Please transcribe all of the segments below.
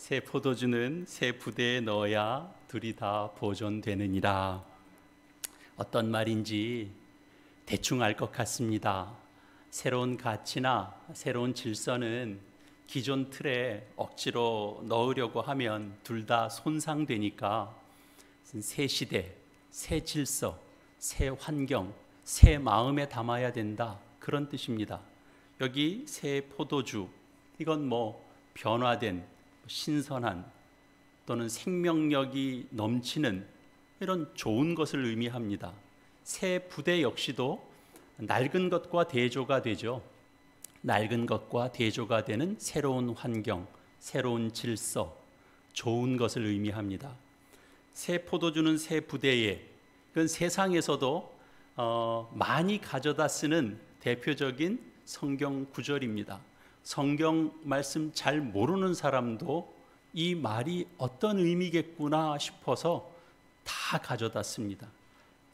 새 포도주는 새 부대에 넣어야 둘이 다 보존되느니라. 어떤 말인지 대충 알 것 같습니다. 새로운 가치나 새로운 질서는 기존 틀에 억지로 넣으려고 하면 둘 다 손상되니까 새 시대, 새 질서, 새 환경, 새 마음에 담아야 된다, 그런 뜻입니다. 여기 새 포도주, 이건 변화된, 신선한 또는 생명력이 넘치는 이런 좋은 것을 의미합니다. 새 부대 역시도 낡은 것과 대조가 되죠. 낡은 것과 대조가 되는 새로운 환경, 새로운 질서, 좋은 것을 의미합니다. 새 포도주는 새 부대에, 그건 세상에서도 많이 가져다 쓰는 대표적인 성경 구절입니다. 성경 말씀 잘 모르는 사람도 이 말이 어떤 의미겠구나 싶어서 다 가져다 씁니다.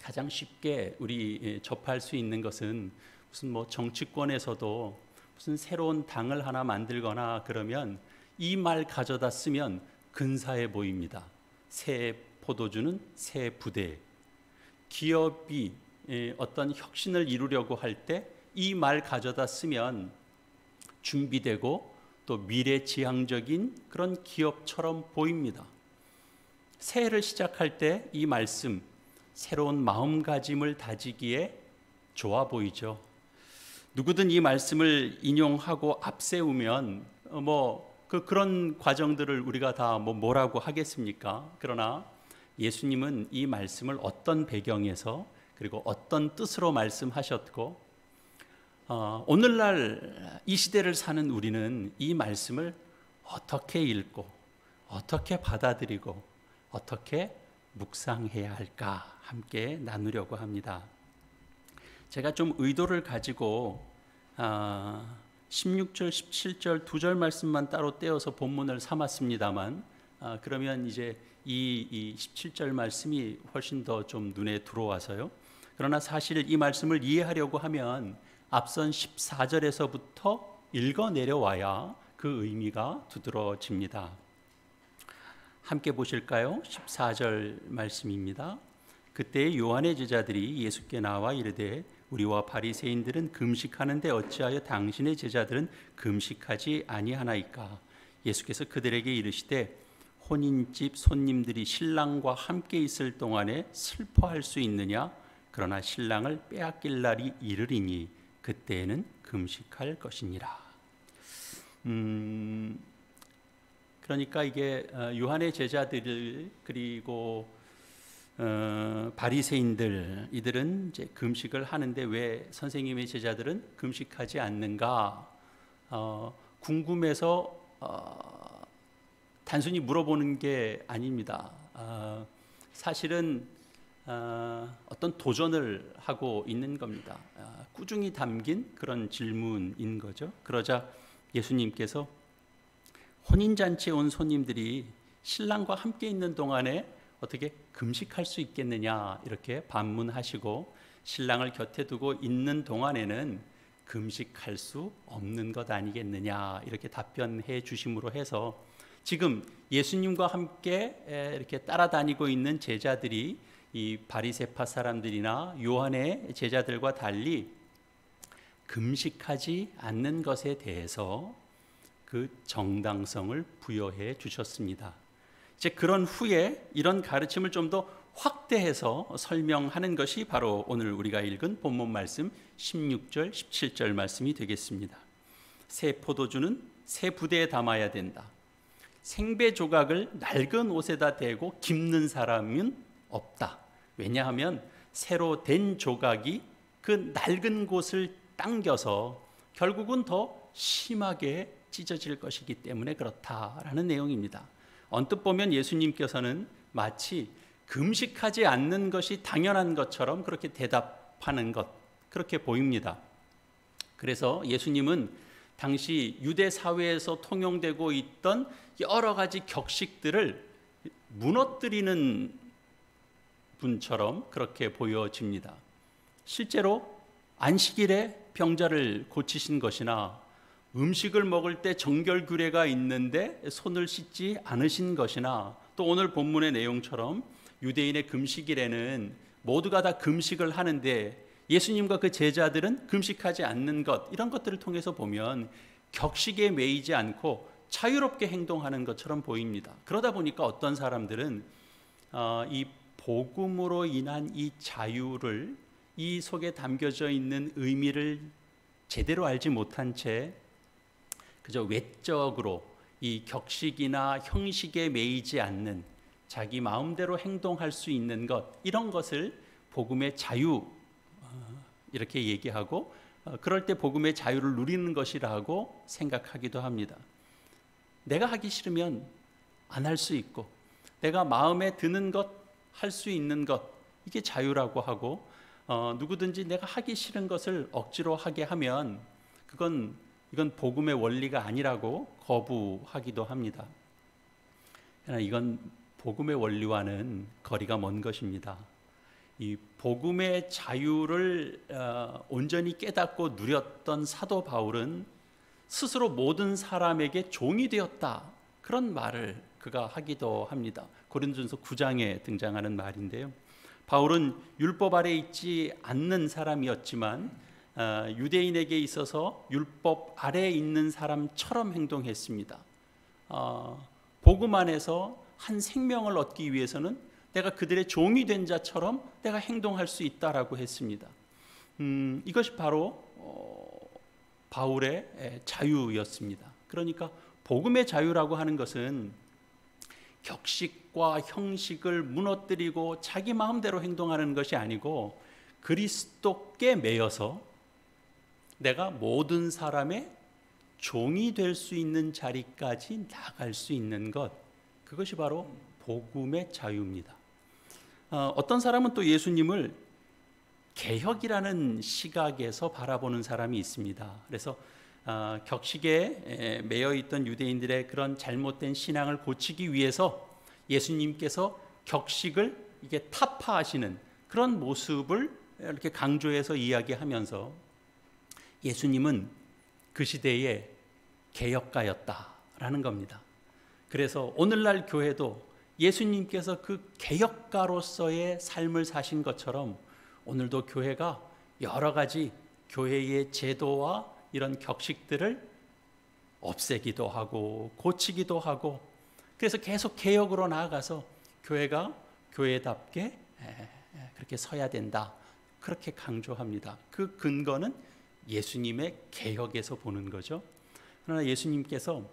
가장 쉽게 우리 접할 수 있는 것은 무슨 정치권에서도 무슨 새로운 당을 하나 만들거나 그러면 이 말 가져다 쓰면 근사해 보입니다. 새 포도주는 새 부대. 기업이 어떤 혁신을 이루려고 할 때 이 말 가져다 쓰면 준비되고 또 미래지향적인 그런 기업처럼 보입니다. 새해를 시작할 때 이 말씀, 새로운 마음가짐을 다지기에 좋아 보이죠. 누구든 이 말씀을 인용하고 앞세우면 그런 과정들을 우리가 다 뭐라고 하겠습니까? 그러나 예수님은 이 말씀을 어떤 배경에서 그리고 어떤 뜻으로 말씀하셨고, 오늘날 이 시대를 사는 우리는 이 말씀을 어떻게 읽고 어떻게 받아들이고 어떻게 묵상해야 할까 함께 나누려고 합니다. 제가 좀 의도를 가지고 16절, 17절 두 절 말씀만 따로 떼어서 본문을 삼았습니다만, 그러면 이제 이 17절 말씀이 훨씬 더 좀 눈에 들어와서요. 그러나 사실 이 말씀을 이해하려고 하면 앞선 14절에서부터 읽어 내려와야 그 의미가 두드러집니다. 함께 보실까요? 14절 말씀입니다. 그때 요한의 제자들이 예수께 나와 이르되 우리와 바리새인들은 금식하는데 어찌하여 당신의 제자들은 금식하지 아니하나이까? 예수께서 그들에게 이르시되 혼인집 손님들이 신랑과 함께 있을 동안에 슬퍼할 수 있느냐? 그러나 신랑을 빼앗길 날이 이르리니 그때에는 금식할 것이니라. 그러니까 이게 요한의 제자들 그리고 바리새인들, 이들은 이제 금식을 하는데 왜 선생님의 제자들은 금식하지 않는가 궁금해서 단순히 물어보는 게 아닙니다. 사실은 어떤 도전을 하고 있는 겁니다. 꾸준히 담긴 그런 질문인 거죠. 그러자 예수님께서 혼인잔치에 온 손님들이 신랑과 함께 있는 동안에 어떻게 금식할 수 있겠느냐 이렇게 반문하시고, 신랑을 곁에 두고 있는 동안에는 금식할 수 없는 것 아니겠느냐 이렇게 답변해 주심으로 해서 지금 예수님과 함께 이렇게 따라다니고 있는 제자들이 이 바리새파 사람들이나 요한의 제자들과 달리 금식하지 않는 것에 대해서 그 정당성을 부여해 주셨습니다. 이제 그런 후에 이런 가르침을 좀 더 확대해서 설명하는 것이 바로 오늘 우리가 읽은 본문 말씀 16절, 17절 말씀이 되겠습니다. 새 포도주는 새 부대에 담아야 된다. 생배 조각을 낡은 옷에다 대고 깁는 사람은 없다. 왜냐하면 새로 된 조각이 그 낡은 곳을 당겨서 결국은 더 심하게 찢어질 것이기 때문에 그렇다라는 내용입니다. 언뜻 보면 예수님께서는 마치 금식하지 않는 것이 당연한 것처럼 그렇게 대답하는 것, 그렇게 보입니다. 그래서 예수님은 당시 유대 사회에서 통용되고 있던 여러 가지 격식들을 무너뜨리는 분처럼 그렇게 보여집니다. 실제로 안식일에 병자를 고치신 것이나 음식을 먹을 때 정결규례가 있는데 손을 씻지 않으신 것이나, 또 오늘 본문의 내용처럼 유대인의 금식일에는 모두가 다 금식을 하는데 예수님과 그 제자들은 금식하지 않는 것, 이런 것들을 통해서 보면 격식에 매이지 않고 자유롭게 행동하는 것처럼 보입니다. 그러다 보니까 어떤 사람들은 이 복음으로 인한 이 자유를, 이 속에 담겨져 있는 의미를 제대로 알지 못한 채 그저 외적으로 이 격식이나 형식에 매이지 않는 자기 마음대로 행동할 수 있는 것, 이런 것을 복음의 자유 이렇게 얘기하고, 그럴 때 복음의 자유를 누리는 것이라고 생각하기도 합니다. 내가 하기 싫으면 안 할 수 있고, 내가 마음에 드는 것, 할 수 있는 것, 이게 자유라고 하고, 누구든지 내가 하기 싫은 것을 억지로 하게 하면 이건 복음의 원리가 아니라고 거부하기도 합니다. 그러나 이건 복음의 원리와는 거리가 먼 것입니다. 이 복음의 자유를 온전히 깨닫고 누렸던 사도 바울은 스스로 모든 사람에게 종이 되었다, 그런 말을 그가 하기도 합니다. 고린도전서 9장에 등장하는 말인데요. 바울은 율법 아래 있지 않는 사람이었지만 유대인에게 있어서 율법 아래에 있는 사람처럼 행동했습니다. 복음 안에서 한 생명을 얻기 위해서는 내가 그들의 종이 된 자처럼 내가 행동할 수 있다라고 했습니다. 이것이 바로 바울의 자유였습니다. 그러니까 복음의 자유라고 하는 것은 격식과 형식을 무너뜨리고 자기 마음대로 행동하는 것이 아니고 그리스도께 매여서 내가 모든 사람의 종이 될 수 있는 자리까지 나갈 수 있는 것, 그것이 바로 복음의 자유입니다. 어떤 사람은 또 예수님을 개혁이라는 시각에서 바라보는 사람이 있습니다. 그래서 격식에 매여 있던 유대인들의 그런 잘못된 신앙을 고치기 위해서 예수님께서 격식을 이게 타파하시는 그런 모습을 이렇게 강조해서 이야기하면서 예수님은 그 시대의 개혁가였다라는 겁니다. 그래서 오늘날 교회도 예수님께서 그 개혁가로서의 삶을 사신 것처럼 오늘도 교회가 여러 가지 교회의 제도와 이런 격식들을 없애기도 하고 고치기도 하고, 그래서 계속 개혁으로 나아가서 교회가 교회답게 그렇게 서야 된다, 그렇게 강조합니다. 그 근거는 예수님의 개혁에서 보는 거죠. 그러나 예수님께서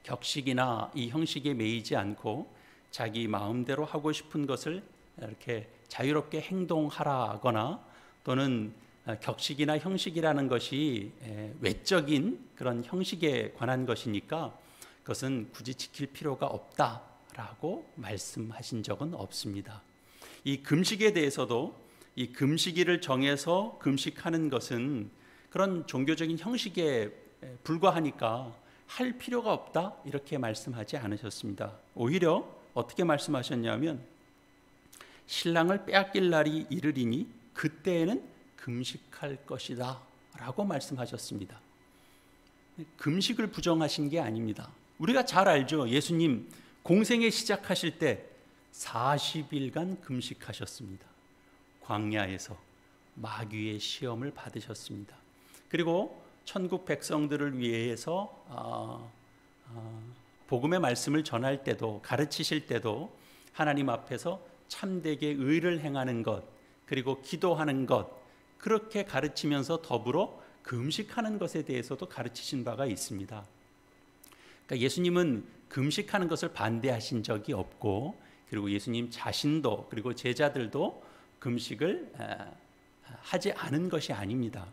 격식이나 이 형식에 매이지 않고 자기 마음대로 하고 싶은 것을 이렇게 자유롭게 행동하라거나, 또는 격식이나 형식이라는 것이 외적인 그런 형식에 관한 것이니까 그것은 굳이 지킬 필요가 없다라고 말씀하신 적은 없습니다. 이 금식에 대해서도 이 금식일을 정해서 금식하는 것은 그런 종교적인 형식에 불과하니까 할 필요가 없다, 이렇게 말씀하지 않으셨습니다. 오히려 어떻게 말씀하셨냐면 신랑을 빼앗길 날이 이르리니 그때에는 금식할 것이다 라고 말씀하셨습니다. 금식을 부정하신 게 아닙니다. 우리가 잘 알죠. 예수님 공생애 시작하실 때 40일간 금식하셨습니다. 광야에서 마귀의 시험을 받으셨습니다. 그리고 천국 백성들을 위해서 복음의 말씀을 전할 때도, 가르치실 때도 하나님 앞에서 참되게 의를 행하는 것, 그리고 기도하는 것, 그렇게 가르치면서 더불어 금식하는 것에 대해서도 가르치신 바가 있습니다. 그러니까 예수님은 금식하는 것을 반대하신 적이 없고, 그리고 예수님 자신도 그리고 제자들도 금식을 하지 않은 것이 아닙니다.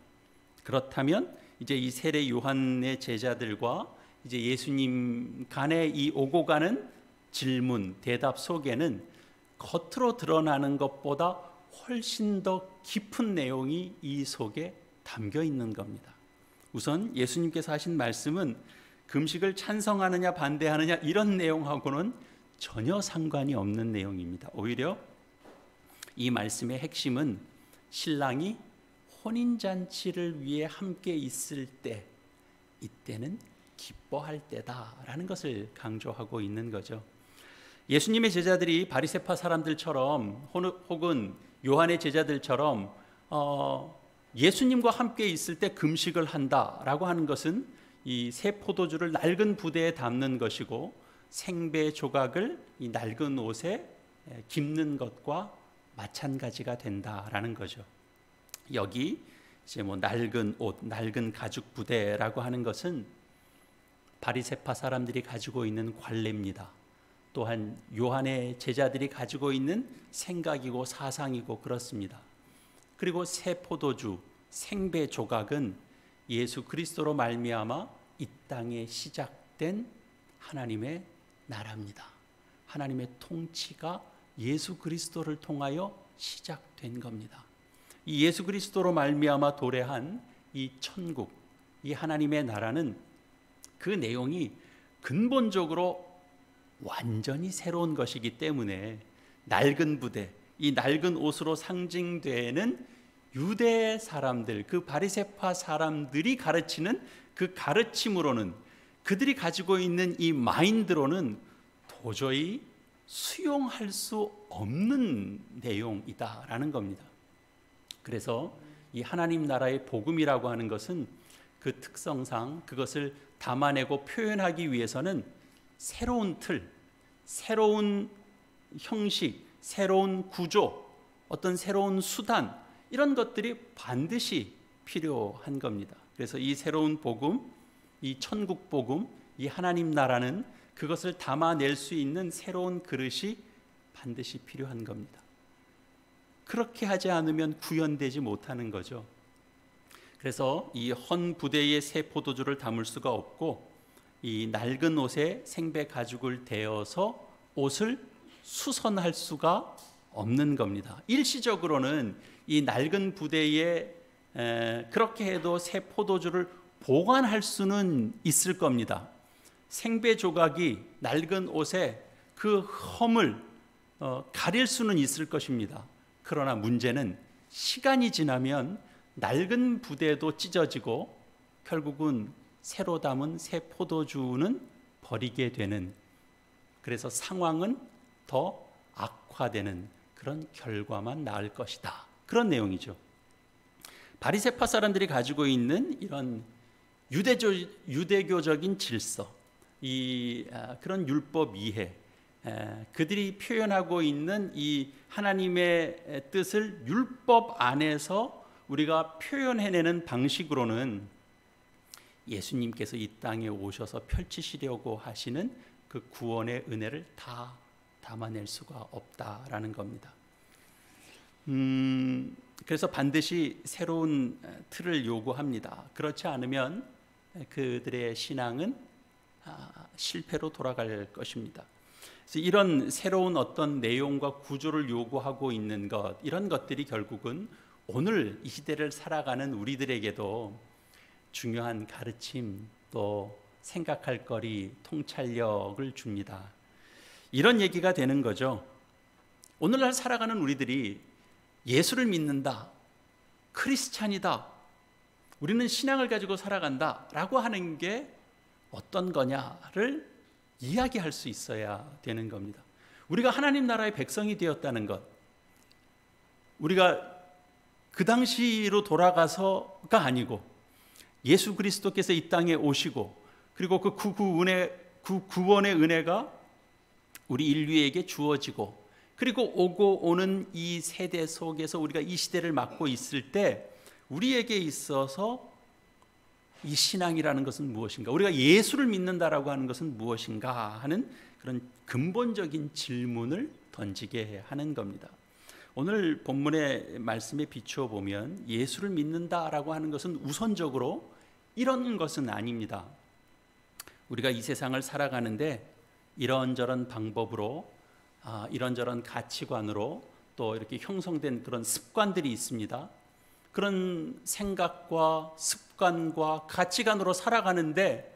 그렇다면 이제 이 세례 요한의 제자들과 이제 예수님 간의 이 오고 가는 질문, 대답 속에는 겉으로 드러나는 것보다 훨씬 더 깊은 내용이 이 속에 담겨 있는 겁니다. 우선 예수님께서 하신 말씀은 금식을 찬성하느냐 반대하느냐 이런 내용하고는 전혀 상관이 없는 내용입니다. 오히려 이 말씀의 핵심은 신랑이 혼인잔치를 위해 함께 있을 때 이때는 기뻐할 때다라는 것을 강조하고 있는 거죠. 예수님의 제자들이 바리새파 사람들처럼 혹은 요한의 제자들처럼 예수님과 함께 있을 때 금식을 한다라고 하는 것은 이 새 포도주를 낡은 부대에 담는 것이고 생배 조각을 이 낡은 옷에 깁는 것과 마찬가지가 된다라는 거죠. 여기 이제 낡은 옷, 낡은 가죽 부대라고 하는 것은 바리새파 사람들이 가지고 있는 관례입니다. 또한 요한의 제자들이 가지고 있는 생각이고 사상이고 그렇습니다. 그리고 새 포도주, 생배 조각은 예수 그리스도로 말미암아 이 땅에 시작된 하나님의 나라입니다. 하나님의 통치가 예수 그리스도를 통하여 시작된 겁니다. 이 예수 그리스도로 말미암아 도래한 이 천국, 이 하나님의 나라는 그 내용이 근본적으로 완전히 새로운 것이기 때문에 낡은 부대, 이 낡은 옷으로 상징되는 유대 사람들, 그 바리새파 사람들이 가르치는 그 가르침으로는, 그들이 가지고 있는 이 마인드로는 도저히 수용할 수 없는 내용이다라는 겁니다. 그래서 이 하나님 나라의 복음이라고 하는 것은 그 특성상 그것을 담아내고 표현하기 위해서는 새로운 틀, 새로운 형식, 새로운 구조, 어떤 새로운 수단, 이런 것들이 반드시 필요한 겁니다. 그래서 이 새로운 복음, 이 천국 복음, 이 하나님 나라는 그것을 담아낼 수 있는 새로운 그릇이 반드시 필요한 겁니다. 그렇게 하지 않으면 구현되지 못하는 거죠. 그래서 이 헌 부대에 새 포도주를 담을 수가 없고, 이 낡은 옷에 생배 가죽을 대어서 옷을 수선할 수가 없는 겁니다. 일시적으로는 이 낡은 부대에 그렇게 해도 새 포도주를 보관할 수는 있을 겁니다. 생배 조각이 낡은 옷에 그 험을 가릴 수는 있을 것입니다. 그러나 문제는 시간이 지나면 낡은 부대도 찢어지고 결국은 새로 담은 새 포도주는 버리게 되는, 그래서 상황은 더 악화되는 그런 결과만 낳을 것이다, 그런 내용이죠. 바리새파 사람들이 가지고 있는 이런 유대교적인 질서, 그런 율법 이해, 그들이 표현하고 있는 이 하나님의 뜻을 율법 안에서 우리가 표현해내는 방식으로는 예수님께서 이 땅에 오셔서 펼치시려고 하시는 그 구원의 은혜를 다 담아낼 수가 없다라는 겁니다. 그래서 반드시 새로운 틀을 요구합니다. 그렇지 않으면 그들의 신앙은 실패로 돌아갈 것입니다. 그래서 이런 새로운 어떤 내용과 구조를 요구하고 있는 것, 이런 것들이 결국은 오늘 이 시대를 살아가는 우리들에게도 중요한 가르침, 또 생각할 거리, 통찰력을 줍니다. 이런 얘기가 되는 거죠. 오늘날 살아가는 우리들이 예수를 믿는다, 크리스찬이다, 우리는 신앙을 가지고 살아간다 라고 하는 게 어떤 거냐를 이야기할 수 있어야 되는 겁니다. 우리가 하나님 나라의 백성이 되었다는 것, 우리가 그 당시로 돌아가서가 아니고 예수 그리스도께서 이 땅에 오시고, 그리고 그 구원의 은혜가 우리 인류에게 주어지고, 그리고 오고 오는 이 세대 속에서 우리가 이 시대를 맡고 있을 때 우리에게 있어서 이 신앙이라는 것은 무엇인가, 우리가 예수를 믿는다라고 하는 것은 무엇인가 하는 그런 근본적인 질문을 던지게 하는 겁니다. 오늘 본문의 말씀에 비추어 보면 예수를 믿는다라고 하는 것은 우선적으로 이런 것은 아닙니다. 우리가 이 세상을 살아가는데 이런저런 방법으로, 이런저런 가치관으로 또 이렇게 형성된 그런 습관들이 있습니다. 그런 생각과 습관과 가치관으로 살아가는데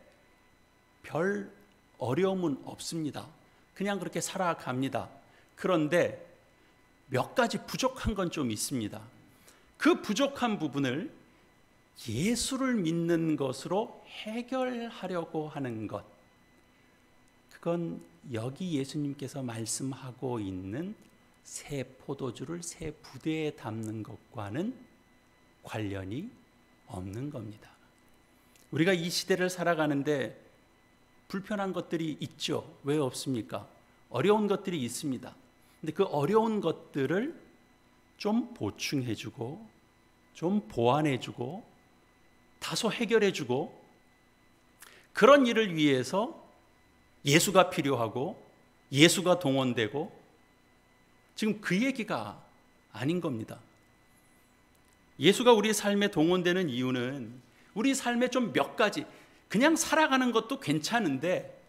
별 어려움은 없습니다. 그냥 그렇게 살아갑니다. 그런데 몇 가지 부족한 건 좀 있습니다. 그 부족한 부분을 예수를 믿는 것으로 해결하려고 하는 것, 그건 여기 예수님께서 말씀하고 있는 새 포도주를 새 부대에 담는 것과는 관련이 없는 겁니다. 우리가 이 시대를 살아가는데 불편한 것들이 있죠. 왜 없습니까? 어려운 것들이 있습니다. 근데 그 어려운 것들을 좀 보충해주고 좀 보완해주고 다소 해결해주고 그런 일을 위해서 예수가 필요하고 예수가 동원되고 지금 그 얘기가 아닌 겁니다. 예수가 우리 삶에 동원되는 이유는 우리 삶에 좀 몇 가지, 그냥 살아가는 것도 괜찮은데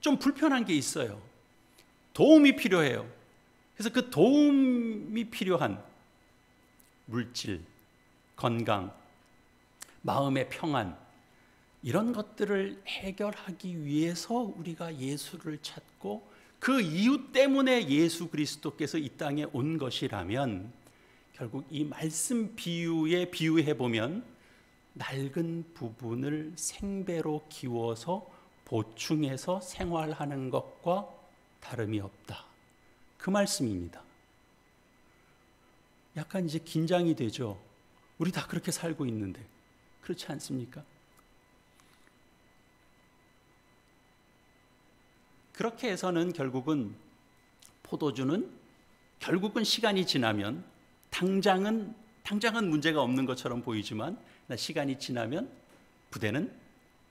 좀 불편한 게 있어요. 도움이 필요해요. 그래서 그 도움이 필요한 물질, 건강, 마음의 평안, 이런 것들을 해결하기 위해서 우리가 예수를 찾고 그 이유 때문에 예수 그리스도께서 이 땅에 온 것이라면 결국 이 말씀 비유에 비유해 보면 낡은 부분을 생배로 키워서 보충해서 생활하는 것과 다름이 없다. 그 말씀입니다. 약간 이제 긴장이 되죠. 우리 다 그렇게 살고 있는데 그렇지 않습니까? 그렇게 해서는 결국은 포도주는 결국은 시간이 지나면 당장은 문제가 없는 것처럼 보이지만 시간이 지나면 부대는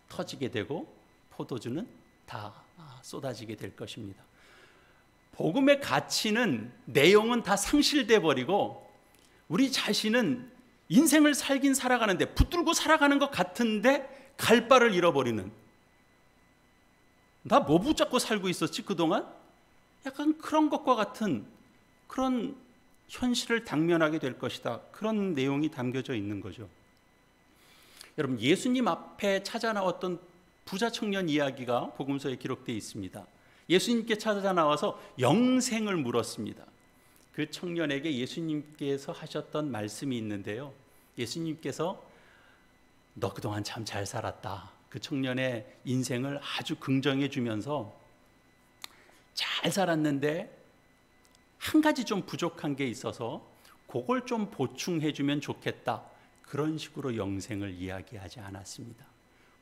터지게 되고 포도주는 다 쏟아지게 될 것입니다. 복음의 가치는, 내용은 다 상실돼 버리고 우리 자신은 인생을 살긴 살아가는데 붙들고 살아가는 것 같은데 갈 바를 잃어버리는, 나 뭐 붙잡고 살고 있었지 그동안? 약간 그런 것과 같은 그런 현실을 당면하게 될 것이다. 그런 내용이 담겨져 있는 거죠. 여러분, 예수님 앞에 찾아 나왔던 부자 청년 이야기가 복음서에 기록되어 있습니다. 예수님께 찾아 나와서 영생을 물었습니다. 그 청년에게 예수님께서 하셨던 말씀이 있는데요. 예수님께서 너 그동안 참 잘 살았다. 그 청년의 인생을 아주 긍정해 주면서 잘 살았는데 한 가지 좀 부족한 게 있어서 그걸 좀 보충해 주면 좋겠다. 그런 식으로 영생을 이야기하지 않았습니다.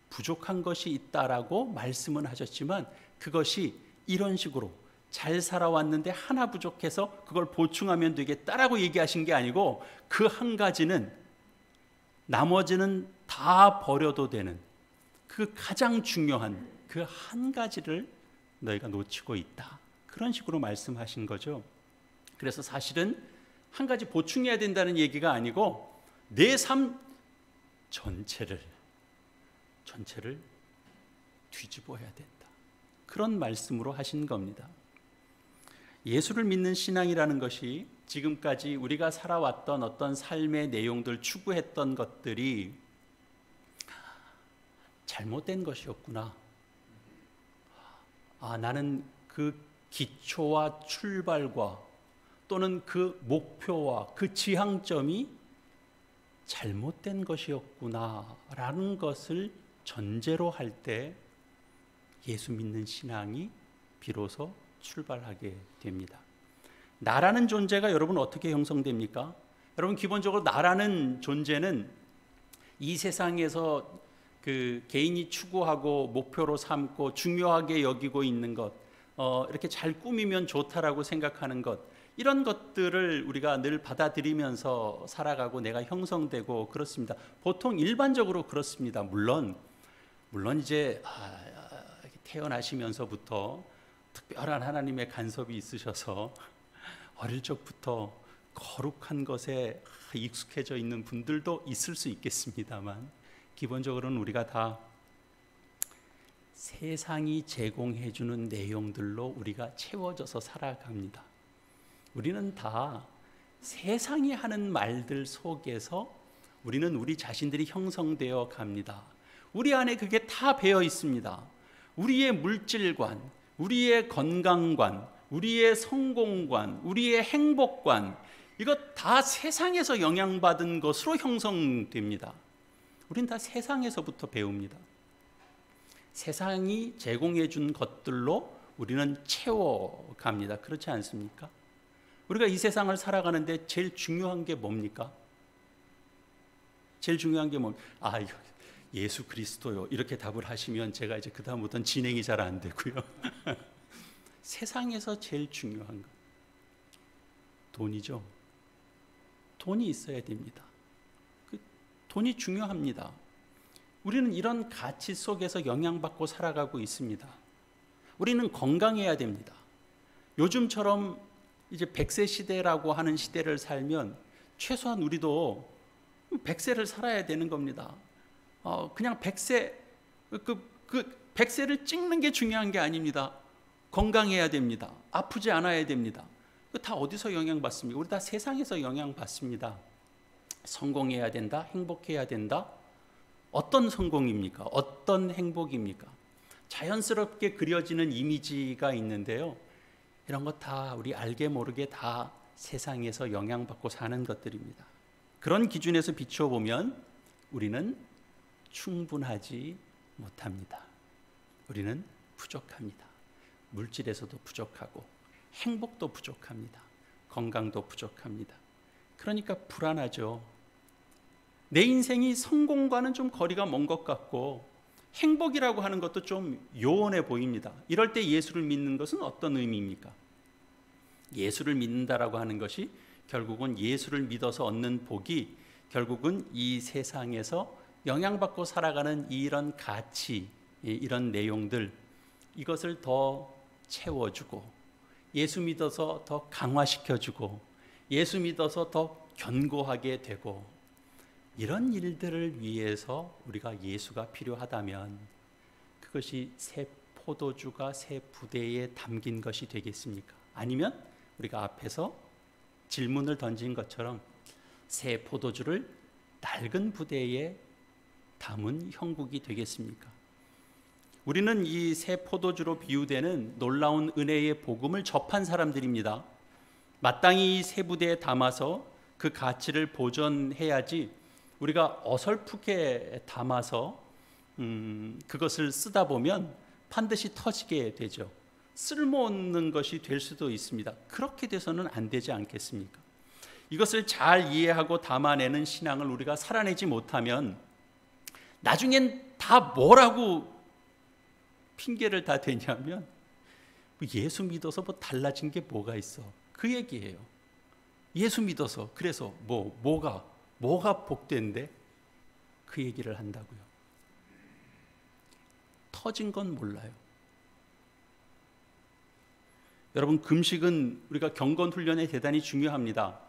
부족한 것이 있다라고 말씀은 하셨지만 그것이 이런 식으로 잘 살아왔는데 하나 부족해서 그걸 보충하면 되겠다라고 얘기하신 게 아니고 그 한 가지는 나머지는 다 버려도 되는 그 가장 중요한 그 한 가지를 너희가 놓치고 있다. 그런 식으로 말씀하신 거죠. 그래서 사실은 한 가지 보충해야 된다는 얘기가 아니고 내 삶 전체를 뒤집어야 된다. 그런 말씀으로 하신 겁니다. 예수를 믿는 신앙이라는 것이 지금까지 우리가 살아왔던 어떤 삶의 내용들, 추구했던 것들이 잘못된 것이었구나. 나는 그 기초와 출발과 또는 그 목표와 그 지향점이 잘못된 것이었구나라는 것을 전제로 할 때 예수 믿는 신앙이 비로소 출발하게 됩니다. 나라는 존재가 여러분 어떻게 형성됩니까? 여러분, 기본적으로 나라는 존재는 이 세상에서 그 개인이 추구하고 목표로 삼고 중요하게 여기고 있는 것, 이렇게 잘 꾸미면 좋다라고 생각하는 것, 이런 것들을 우리가 늘 받아들이면서 살아가고 내가 형성되고 그렇습니다. 보통 일반적으로 그렇습니다. 물론 이제 태어나시면서부터 특별한 하나님의 간섭이 있으셔서 어릴 적부터 거룩한 것에 익숙해져 있는 분들도 있을 수 있겠습니다만 기본적으로는 우리가 다 세상이 제공해 주는 내용들로 우리가 채워져서 살아갑니다. 우리는 다 세상이 하는 말들 속에서 우리는 우리 자신들이 형성되어 갑니다. 우리 안에 그게 다 배어 있습니다. 우리의 물질관, 우리의 건강관, 우리의 성공관, 우리의 행복관, 이거 다 세상에서 영향받은 것으로 형성됩니다. 우린 다 세상에서부터 배웁니다. 세상이 제공해 준 것들로 우리는 채워갑니다. 그렇지 않습니까? 우리가 이 세상을 살아가는데 제일 중요한 게 뭡니까? 제일 중요한 게 예수 그리스도요. 이렇게 답을 하시면 제가 이제 그 다음부터는 진행이 잘 안 되고요. 세상에서 제일 중요한 것, 돈이죠. 돈이 있어야 됩니다. 돈이 중요합니다. 우리는 이런 가치 속에서 영향받고 살아가고 있습니다. 우리는 건강해야 됩니다. 요즘처럼 이제 100세 시대라고 하는 시대를 살면 최소한 우리도 100세를 살아야 되는 겁니다. 그냥 100세, 100세를 찍는 게 중요한 게 아닙니다. 건강해야 됩니다. 아프지 않아야 됩니다. 다 어디서 영향받습니까? 우리 다 세상에서 영향받습니다. 성공해야 된다, 행복해야 된다. 어떤 성공입니까? 어떤 행복입니까? 자연스럽게 그려지는 이미지가 있는데요. 이런 것 다 우리 알게 모르게 다 세상에서 영향받고 사는 것들입니다. 그런 기준에서 비추어 보면 우리는 충분하지 못합니다. 우리는 부족합니다. 물질에서도 부족하고 행복도 부족합니다. 건강도 부족합니다. 그러니까 불안하죠. 내 인생이 성공과는 좀 거리가 먼 것 같고 행복이라고 하는 것도 좀 요원해 보입니다. 이럴 때 예수를 믿는 것은 어떤 의미입니까? 예수를 믿는다라고 하는 것이 결국은 예수를 믿어서 얻는 복이 결국은 이 세상에서 영향받고 살아가는 이런 가치, 이런 내용들, 이것을 더 채워주고 예수 믿어서 더 강화시켜주고 예수 믿어서 더 견고하게 되고 이런 일들을 위해서 우리가 예수가 필요하다면 그것이 새 포도주가 새 부대에 담긴 것이 되겠습니까? 아니면 우리가 앞에서 질문을 던진 것처럼 새 포도주를 낡은 부대에 담은 형국이 되겠습니까? 우리는 이 새 포도주로 비유되는 놀라운 은혜의 복음을 접한 사람들입니다. 마땅히 이 새 부대에 담아서 그 가치를 보존해야지 우리가 어설프게 담아서 그것을 쓰다 보면 반드시 터지게 되죠. 쓸모없는 것이 될 수도 있습니다. 그렇게 돼서는 안 되지 않겠습니까? 이것을 잘 이해하고 담아내는 신앙을 우리가 살아내지 못하면 나중엔 다 뭐라고 핑계를 다 대냐면 예수 믿어서 뭐 달라진 게 뭐가 있어? 그 얘기예요. 예수 믿어서 그래서 뭐가 복된데? 그 얘기를 한다고요. 터진 건 몰라요. 여러분, 금식은 우리가 경건 훈련에 대단히 중요합니다.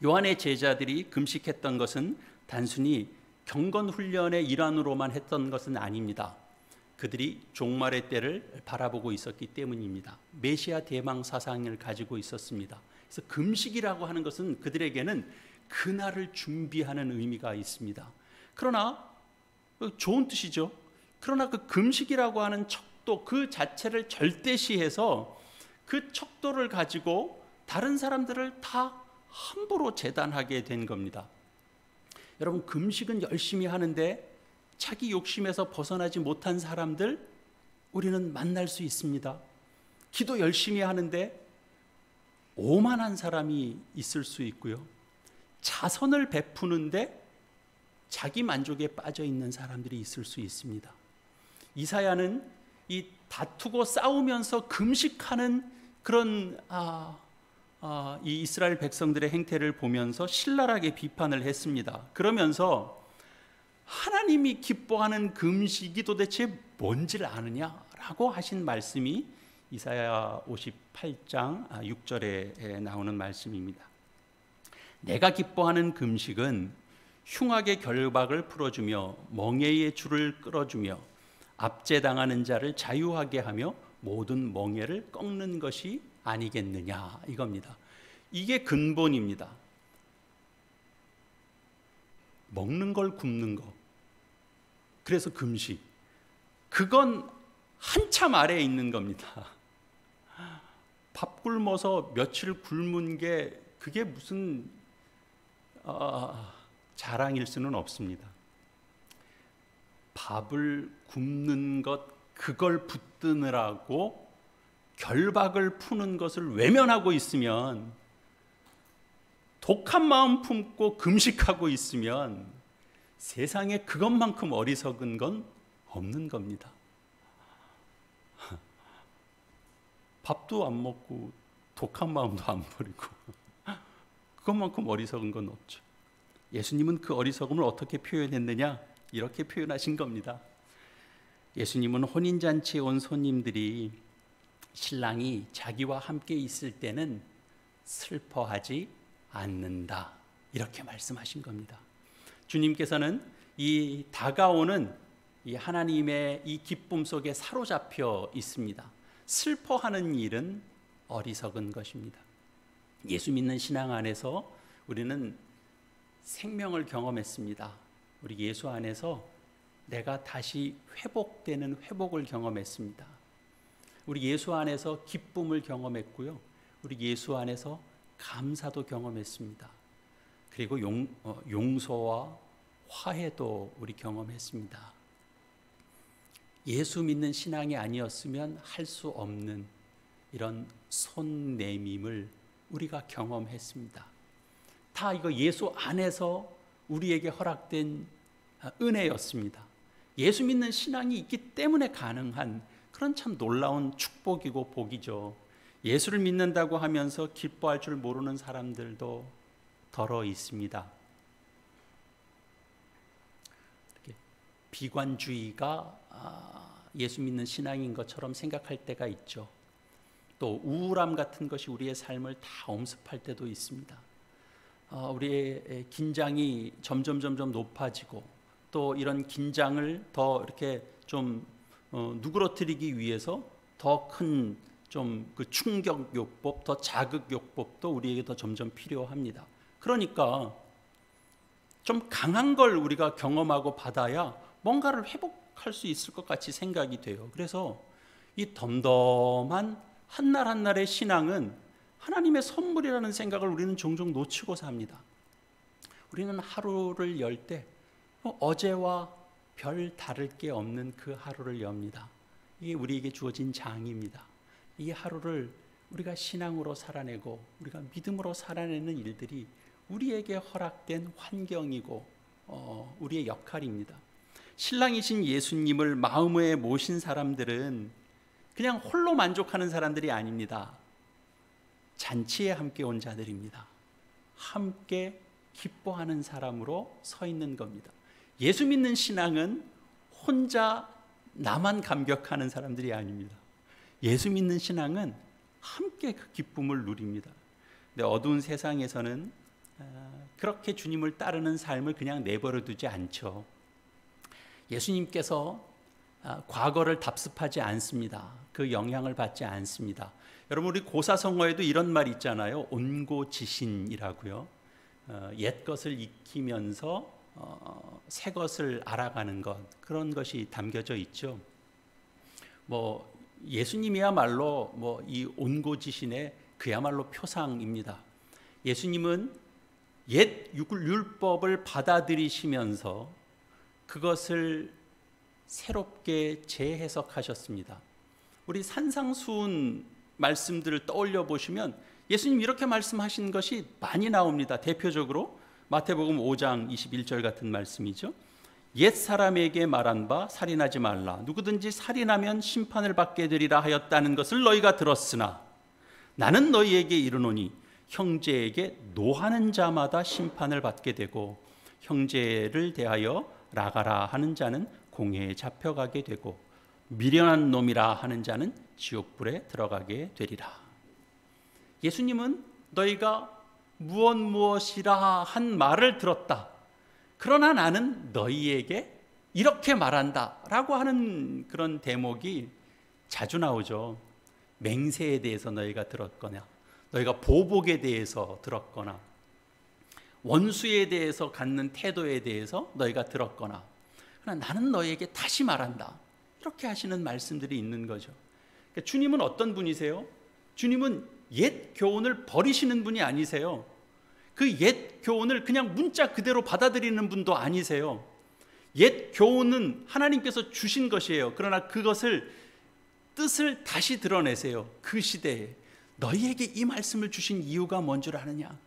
요한의 제자들이 금식했던 것은 단순히 경건 훈련의 일환으로만 했던 것은 아닙니다. 그들이 종말의 때를 바라보고 있었기 때문입니다. 메시아 대망 사상을 가지고 있었습니다. 그래서 금식이라고 하는 것은 그들에게는 그날을 준비하는 의미가 있습니다. 그러나 좋은 뜻이죠. 그러나 그 금식이라고 하는 척도 그 자체를 절대시해서 그 척도를 가지고 다른 사람들을 다 함부로 재단하게 된 겁니다. 여러분, 금식은 열심히 하는데 자기 욕심에서 벗어나지 못한 사람들 우리는 만날 수 있습니다. 기도 열심히 하는데 오만한 사람이 있을 수 있고요. 자선을 베푸는데 자기 만족에 빠져 있는 사람들이 있을 수 있습니다. 이사야는 이 다투고 싸우면서 금식하는 그런 이 이스라엘 백성들의 행태를 보면서 신랄하게 비판을 했습니다. 그러면서 하나님이 기뻐하는 금식이 도대체 뭔지를 아느냐라고 하신 말씀이 이사야 58장 6절에 나오는 말씀입니다. 내가 기뻐하는 금식은 흉악의 결박을 풀어주며 멍에의 줄을 끌어주며 압제당하는 자를 자유하게 하며 모든 멍에를 꺾는 것이 아니겠느냐, 이겁니다. 이게 근본입니다. 먹는 걸 굶는 거, 그래서 금식, 그건 한참 아래에 있는 겁니다. 밥 굶어서 며칠 굶은 게 그게 무슨 자랑일 수는 없습니다. 밥을 굽는 것 그걸 붙드느라고 결박을 푸는 것을 외면하고 있으면, 독한 마음 품고 금식하고 있으면 세상에 그것만큼 어리석은 건 없는 겁니다. 밥도 안 먹고 독한 마음도 안 버리고 그것만큼 어리석은 건 없죠. 예수님은 그 어리석음을 어떻게 표현했느냐? 이렇게 표현하신 겁니다. 예수님은 혼인잔치에 온 손님들이 신랑이 자기와 함께 있을 때는 슬퍼하지 않는다, 이렇게 말씀하신 겁니다. 주님께서는 이 다가오는 이 하나님의 이 기쁨 속에 사로잡혀 있습니다. 슬퍼하는 일은 어리석은 것입니다. 예수 믿는 신앙 안에서 우리는 생명을 경험했습니다. 우리 예수 안에서 내가 다시 회복되는 회복을 경험했습니다. 우리 예수 안에서 기쁨을 경험했고요. 우리 예수 안에서 감사도 경험했습니다. 그리고 용서와 화해도 우리 경험했습니다. 예수 믿는 신앙이 아니었으면 할 수 없는 이런 손 내밈을 우리가 경험했습니다. 다 이거 예수 안에서 우리에게 허락된 은혜였습니다. 예수 믿는 신앙이 있기 때문에 가능한 그런 참 놀라운 축복이고 복이죠. 예수를 믿는다고 하면서 기뻐할 줄 모르는 사람들도 더러 있습니다. 이렇게 비관주의가 예수 믿는 신앙인 것처럼 생각할 때가 있죠. 또 우울함 같은 것이 우리의 삶을 다 엄습할 때도 있습니다. 우리의 긴장이 점점 높아지고, 또 이런 긴장을 더 이렇게 좀 누그러뜨리기 위해서 더 큰 좀 그 충격 요법, 더 자극 요법도 우리에게 더 점점 필요합니다. 그러니까 좀 강한 걸 우리가 경험하고 받아야 뭔가를 회복할 수 있을 것 같이 생각이 돼요. 그래서 이 덤덤한 한날 한날의 신앙은 하나님의 선물이라는 생각을 우리는 종종 놓치고 삽니다. 우리는 하루를 열 때 어제와 별 다를 게 없는 그 하루를 엽니다. 이게 우리에게 주어진 장입니다. 이 하루를 우리가 신앙으로 살아내고 우리가 믿음으로 살아내는 일들이 우리에게 허락된 환경이고 우리의 역할입니다. 신랑이신 예수님을 마음에 모신 사람들은 그냥 홀로 만족하는 사람들이 아닙니다. 잔치에 함께 온 자들입니다. 함께 기뻐하는 사람으로 서 있는 겁니다. 예수 믿는 신앙은 혼자 나만 감격하는 사람들이 아닙니다. 예수 믿는 신앙은 함께 그 기쁨을 누립니다. 근데 어두운 세상에서는 그렇게 주님을 따르는 삶을 그냥 내버려 두지 않죠. 예수님께서 과거를 답습하지 않습니다. 그 영향을 받지 않습니다. 여러분, 우리 고사성어에도 이런 말이 있잖아요. 온고지신이라고요. 옛 것을 익히면서 새 것을 알아가는 것, 그런 것이 담겨져 있죠. 예수님이야말로 이 온고지신의 그야말로 표상입니다. 예수님은 옛 율법을 받아들이시면서 그것을 새롭게 재해석하셨습니다. 우리 산상수훈 말씀들을 떠올려 보시면 예수님 이렇게 말씀하신 것이 많이 나옵니다. 대표적으로 마태복음 5장 21절 같은 말씀이죠. 옛 사람에게 말한 바 살인하지 말라. 누구든지 살인하면 심판을 받게 되리라 하였다는 것을 너희가 들었으나 나는 너희에게 이르노니 형제에게 노하는 자마다 심판을 받게 되고 형제를 대하여 라가라 하는 자는 공회에 잡혀가게 되고 미련한 놈이라 하는 자는 지옥불에 들어가게 되리라. 예수님은 너희가 무엇이라 한 말을 들었다. 그러나 나는 너희에게 이렇게 말한다 라고 하는 그런 대목이 자주 나오죠. 맹세에 대해서 너희가 들었거나, 너희가 보복에 대해서 들었거나, 원수에 대해서 갖는 태도에 대해서 너희가 들었거나, 그러나 나는 너희에게 다시 말한다, 이렇게 하시는 말씀들이 있는 거죠. 그러니까 주님은 어떤 분이세요? 주님은 옛 교훈을 버리시는 분이 아니세요. 그 옛 교훈을 그냥 문자 그대로 받아들이는 분도 아니세요. 옛 교훈은 하나님께서 주신 것이에요. 그러나 그것을 뜻을 다시 드러내세요. 그 시대에 너희에게 이 말씀을 주신 이유가 뭔 줄 아느냐?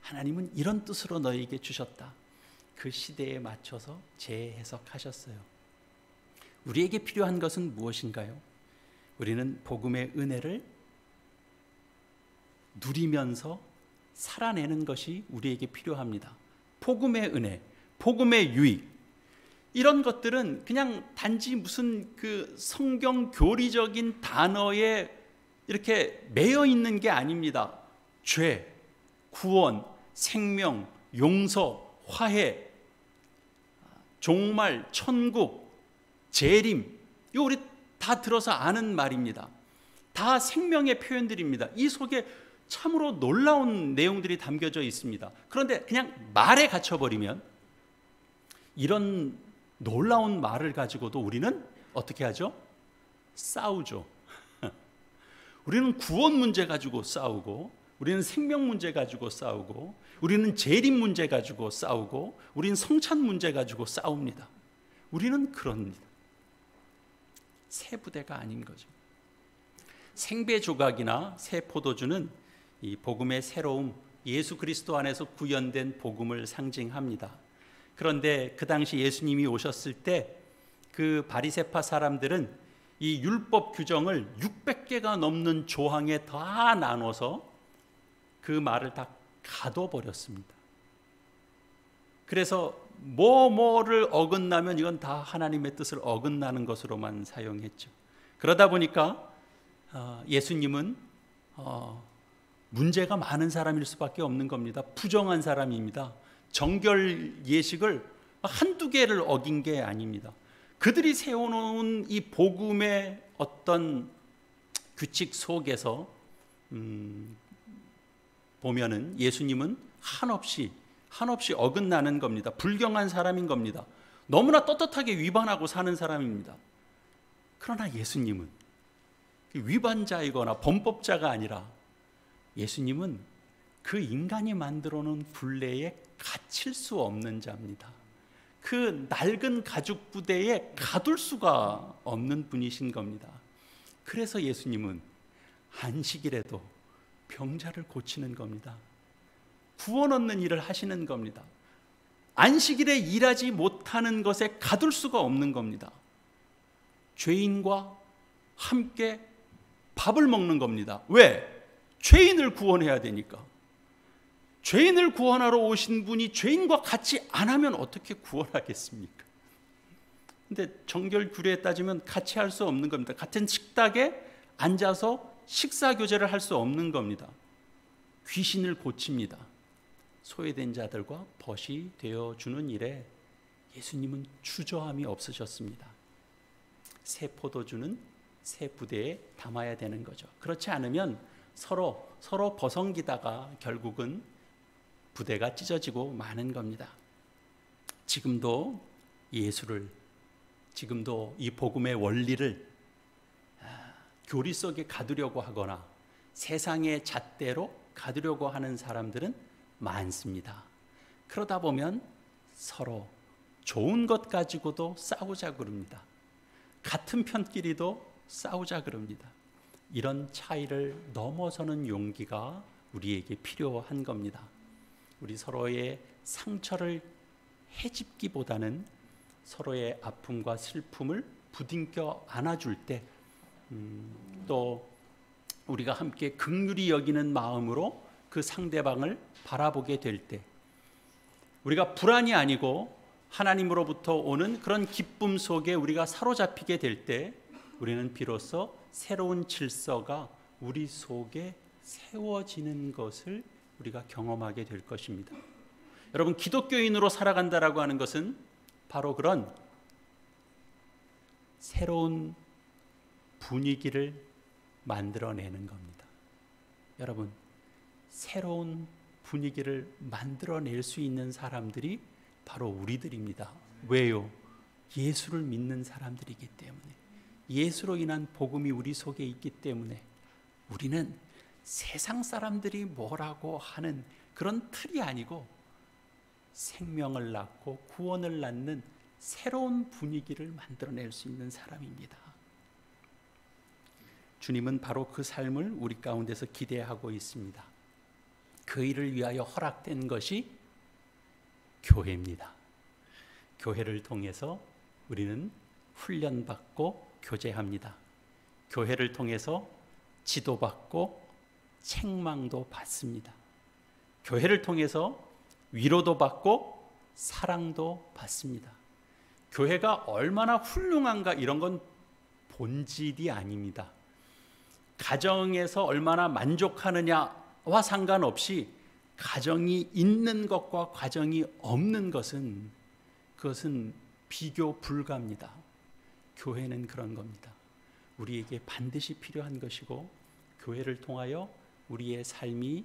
하나님은 이런 뜻으로 너희에게 주셨다. 그 시대에 맞춰서 재해석하셨어요. 우리에게 필요한 것은 무엇인가요? 우리는 복음의 은혜를 누리면서 살아내는 것이 우리에게 필요합니다. 복음의 은혜, 복음의 유익, 이런 것들은 그냥 단지 무슨 그 성경 교리적인 단어에 이렇게 매여 있는 게 아닙니다. 죄, 구원, 생명, 용서, 화해, 종말, 천국, 재림, 이거 우리 다 들어서 아는 말입니다. 다 생명의 표현들입니다. 이 속에 참으로 놀라운 내용들이 담겨져 있습니다. 그런데 그냥 말에 갇혀버리면 이런 놀라운 말을 가지고도 우리는 어떻게 하죠? 싸우죠. 우리는 구원 문제 가지고 싸우고, 우리는 생명 문제 가지고 싸우고, 우리는 재림 문제 가지고 싸우고, 우리는 성찬 문제 가지고 싸웁니다. 우리는 그럽니다. 새 부대가 아닌 거죠. 생배 조각이나 새 포도주는 이 복음의 새로움, 예수 그리스도 안에서 구현된 복음을 상징합니다. 그런데 그 당시 예수님이 오셨을 때 그 바리새파 사람들은 이 율법 규정을 600개가 넘는 조항에 다 나눠서 그 말을 다 가둬버렸습니다. 그래서 뭐를 어긋나면 이건 다 하나님의 뜻을 어긋나는 것으로만 사용했죠. 그러다 보니까 예수님은 문제가 많은 사람일 수밖에 없는 겁니다. 부정한 사람입니다. 정결 예식을 한두 개를 어긴 게 아닙니다. 그들이 세워놓은 이 복음의 어떤 규칙 속에서 보면은 예수님은 한없이 어긋나는 겁니다. 불경한 사람인 겁니다. 너무나 떳떳하게 위반하고 사는 사람입니다. 그러나 예수님은 위반자이거나 범법자가 아니라 예수님은 그 인간이 만들어 놓은 굴레에 갇힐 수 없는 자입니다. 그 낡은 가죽 부대에 가둘 수가 없는 분이신 겁니다. 그래서 예수님은 안식일에도 병자를 고치는 겁니다. 구원 얻는 일을 하시는 겁니다. 안식일에 일하지 못하는 것에 가둘 수가 없는 겁니다. 죄인과 함께 밥을 먹는 겁니다. 왜? 죄인을 구원해야 되니까. 죄인을 구원하러 오신 분이 죄인과 같이 안 하면 어떻게 구원하겠습니까? 근데 정결 규례에 따지면 같이 할 수 없는 겁니다. 같은 식탁에 앉아서 식사 교제를 할 수 없는 겁니다. 귀신을 고칩니다. 소외된 자들과 벗이 되어주는 일에 예수님은 주저함이 없으셨습니다. 새 포도주는 새 부대에 담아야 되는 거죠. 그렇지 않으면 서로 버성기다가 결국은 부대가 찢어지고 마는 겁니다. 지금도 지금도 이 복음의 원리를 교리 속에 가두려고 하거나 세상의 잣대로 가두려고 하는 사람들은 많습니다. 그러다 보면 서로 좋은 것 가지고도 싸우자 그럽니다. 같은 편끼리도 싸우자 그럽니다. 이런 차이를 넘어서는 용기가 우리에게 필요한 겁니다. 우리 서로의 상처를 헤집기보다는 서로의 아픔과 슬픔을 부딩겨 안아줄 때, 또 우리가 함께 긍휼히 여기는 마음으로 그 상대방을 바라보게 될 때, 우리가 불안이 아니고 하나님으로부터 오는 그런 기쁨 속에 우리가 사로잡히게 될 때, 우리는 비로소 새로운 질서가 우리 속에 세워지는 것을 우리가 경험하게 될 것입니다. 여러분, 기독교인으로 살아간다라고 하는 것은 바로 그런 새로운 분위기를 만들어내는 겁니다. 여러분, 새로운 분위기를 만들어낼 수 있는 사람들이 바로 우리들입니다. 왜요? 예수를 믿는 사람들이기 때문에, 예수로 인한 복음이 우리 속에 있기 때문에 우리는 세상 사람들이 뭐라고 하는 그런 틀이 아니고 생명을 낳고 구원을 낳는 새로운 분위기를 만들어낼 수 있는 사람입니다. 주님은 바로 그 삶을 우리 가운데서 기대하고 있습니다. 그 일을 위하여 허락된 것이 교회입니다. 교회를 통해서 우리는 훈련받고 교제합니다. 교회를 통해서 지도받고 책망도 받습니다. 교회를 통해서 위로도 받고 사랑도 받습니다. 교회가 얼마나 훌륭한가 이런 건 본질이 아닙니다. 가정에서 얼마나 만족하느냐와 상관없이 가정이 있는 것과 가정이 없는 것은 그것은 비교 불가합니다. 교회는 그런 겁니다. 우리에게 반드시 필요한 것이고 교회를 통하여 우리의 삶이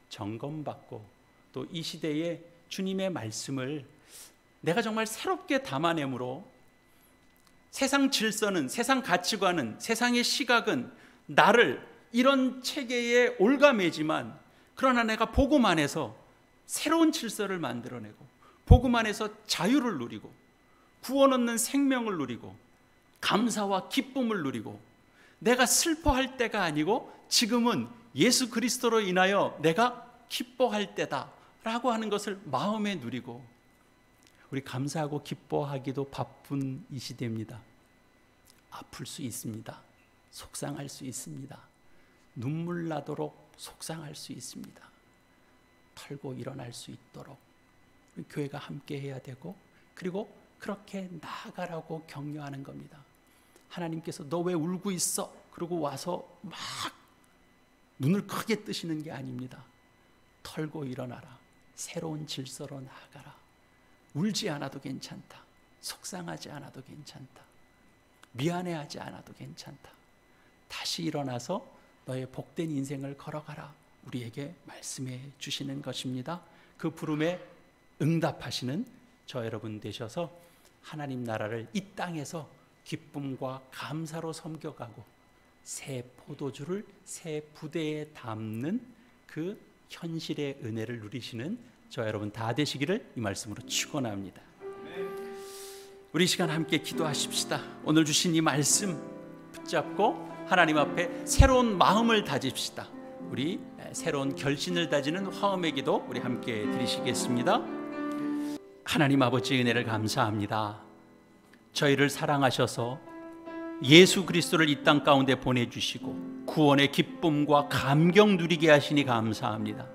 점검받고 또 이 시대에 주님의 말씀을 내가 정말 새롭게 담아내므로 세상 질서는, 세상 가치관은, 세상의 시각은 나를 이런 체계에 올가매지만 그러나 내가 복음 안에서 새로운 질서를 만들어내고 복음 안에서 자유를 누리고 구원 얻는 생명을 누리고 감사와 기쁨을 누리고 내가 슬퍼할 때가 아니고 지금은 예수 그리스도로 인하여 내가 기뻐할 때다라고 하는 것을 마음에 누리고 우리 감사하고 기뻐하기도 바쁜 이 시대입니다. 아플 수 있습니다. 속상할 수 있습니다. 눈물 나도록 속상할 수 있습니다. 털고 일어날 수 있도록 우리 교회가 함께 해야 되고 그리고 그렇게 나아가라고 격려하는 겁니다. 하나님께서 너 왜 울고 있어? 그러고 와서 막 눈을 크게 뜨시는 게 아닙니다. 털고 일어나라. 새로운 질서로 나아가라. 울지 않아도 괜찮다. 속상하지 않아도 괜찮다. 미안해하지 않아도 괜찮다. 다시 일어나서 너의 복된 인생을 걸어가라. 우리에게 말씀해 주시는 것입니다. 그 부름에 응답하시는 저 여러분 되셔서 하나님 나라를 이 땅에서 기쁨과 감사로 섬겨가고 새 포도주를 새 부대에 담는 그 현실의 은혜를 누리시는 저 여러분 다 되시기를 이 말씀으로 축원합니다. 우리 시간 함께 기도하십시다. 오늘 주신 이 말씀 붙잡고 하나님 앞에 새로운 마음을 다집시다. 우리 새로운 결심을 다지는 화음의 기도 우리 함께 드리시겠습니다. 하나님 아버지의 은혜를 감사합니다. 저희를 사랑하셔서 예수 그리스도를 이 땅 가운데 보내주시고 구원의 기쁨과 감격 누리게 하시니 감사합니다.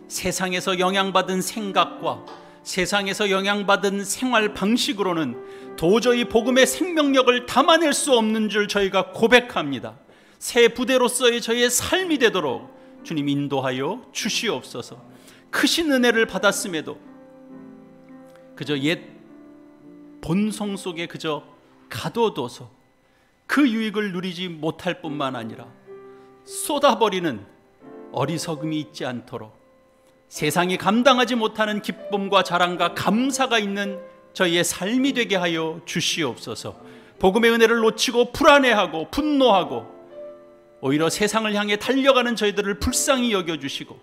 세상에서 영향받은 생각과 세상에서 영향받은 생활 방식으로는 도저히 복음의 생명력을 담아낼 수 없는 줄 저희가 고백합니다. 새 부대로서의 저희의 삶이 되도록 주님 인도하여 주시옵소서. 크신 은혜를 받았음에도 그저 옛 본성 속에 그저 가둬둬서 그 유익을 누리지 못할 뿐만 아니라 쏟아버리는 어리석음이 있지 않도록 세상이 감당하지 못하는 기쁨과 자랑과 감사가 있는 저희의 삶이 되게 하여 주시옵소서. 복음의 은혜를 놓치고 불안해하고 분노하고 오히려 세상을 향해 달려가는 저희들을 불쌍히 여겨주시고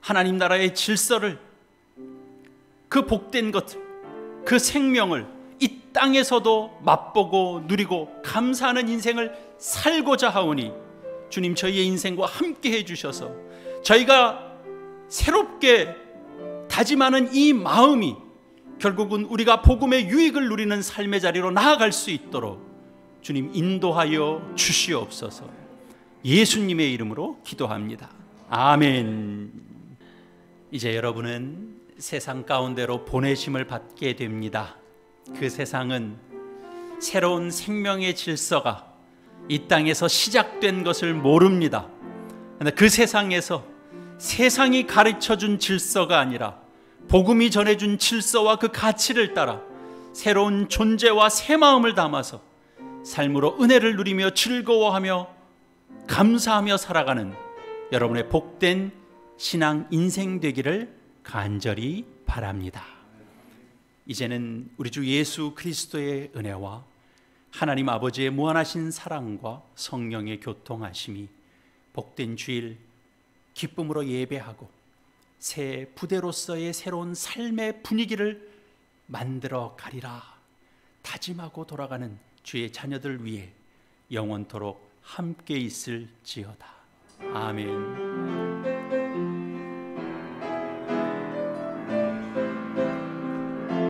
하나님 나라의 질서를 그 복된 것을 그 생명을 이 땅에서도 맛보고 누리고 감사하는 인생을 살고자 하오니 주님 저희의 인생과 함께 해주셔서 저희가 새롭게 다짐하는 이 마음이 결국은 우리가 복음의 유익을 누리는 삶의 자리로 나아갈 수 있도록 주님 인도하여 주시옵소서. 예수님의 이름으로 기도합니다. 아멘. 이제 여러분은 세상 가운데로 보내심을 받게 됩니다. 그 세상은 새로운 생명의 질서가 이 땅에서 시작된 것을 모릅니다. 그런데 그 세상에서 세상이 가르쳐준 질서가 아니라 복음이 전해준 질서와 그 가치를 따라 새로운 존재와 새 마음을 담아서 삶으로 은혜를 누리며 즐거워하며 감사하며 살아가는 여러분의 복된 신앙 인생 되기를 간절히 바랍니다. 이제는 우리 주 예수 그리스도의 은혜와 하나님 아버지의 무한하신 사랑과 성령의 교통하심이 복된 주일 기쁨으로 예배하고 새 부대로서의 새로운 삶의 분위기를 만들어 가리라 다짐하고 돌아가는 주의 자녀들 위해 영원토록 함께 있을지어다. 아멘.